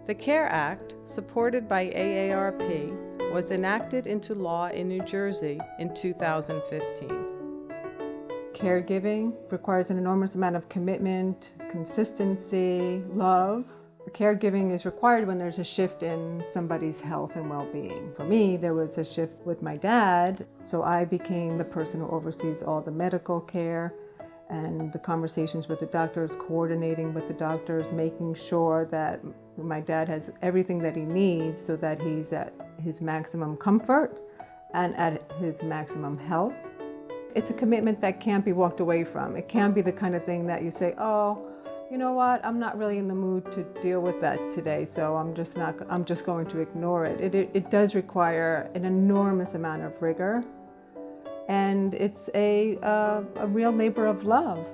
The CARE Act, supported by AARP, was enacted into law in New Jersey in 2015. Caregiving requires an enormous amount of commitment, consistency, love. Caregiving is required when there's a shift in somebody's health and well-being. For me, there was a shift with my dad, so I became the person who oversees all the medical care and the conversations with the doctors, coordinating with the doctors, making sure that my dad has everything that he needs so that he's at his maximum comfort and at his maximum health. It's a commitment that can't be walked away from. It can't be the kind of thing that you say, oh, you know what, I'm not really in the mood to deal with that today, so I'm just going to ignore it. It does require an enormous amount of rigor, and it's a real labor of love.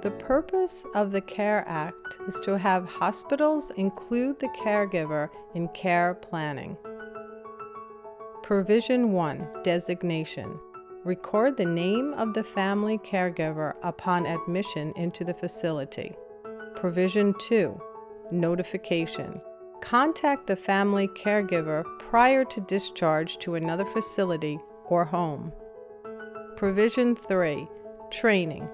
The purpose of the CARE Act is to have hospitals include the caregiver in care planning. Provision 1, designation. Record the name of the family caregiver upon admission into the facility. Provision 2, notification. Contact the family caregiver prior to discharge to another facility or home. Provision 3, training.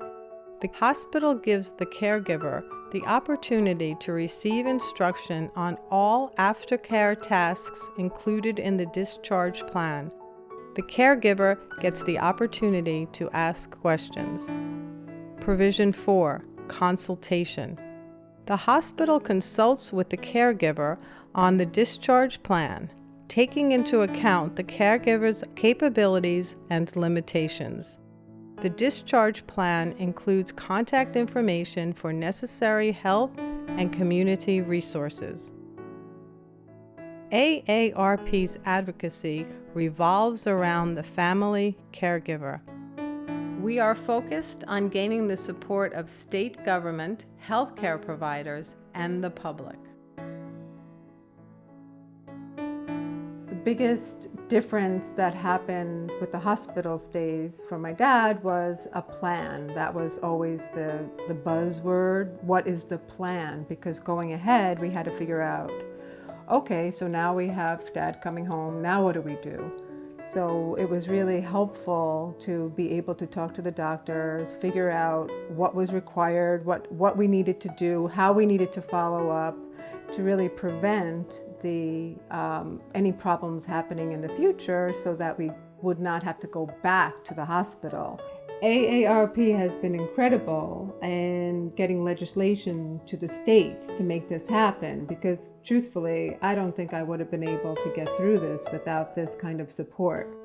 The hospital gives the caregiver the opportunity to receive instruction on all aftercare tasks included in the discharge plan. The caregiver gets the opportunity to ask questions. Provision 4, consultation. The hospital consults with the caregiver on the discharge plan, taking into account the caregiver's capabilities and limitations. The discharge plan includes contact information for necessary health and community resources. AARP's advocacy revolves around the family caregiver. We are focused on gaining the support of state government, healthcare providers, and the public. The biggest difference that happened with the hospital stays for my dad was a plan. That was always the buzzword. What is the plan? Because going ahead, we had to figure out, okay, so now we have Dad coming home, now what do we do? So it was really helpful to be able to talk to the doctors, figure out what was required, what we needed to do, how we needed to follow up to really prevent any problems happening in the future so that we would not have to go back to the hospital. AARP has been incredible in getting legislation to the states to make this happen because, truthfully, I don't think I would have been able to get through this without this kind of support.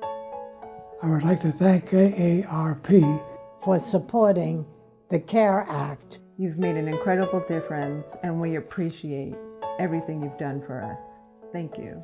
I would like to thank AARP for supporting the CARE Act. You've made an incredible difference, and we appreciate everything you've done for us. Thank you.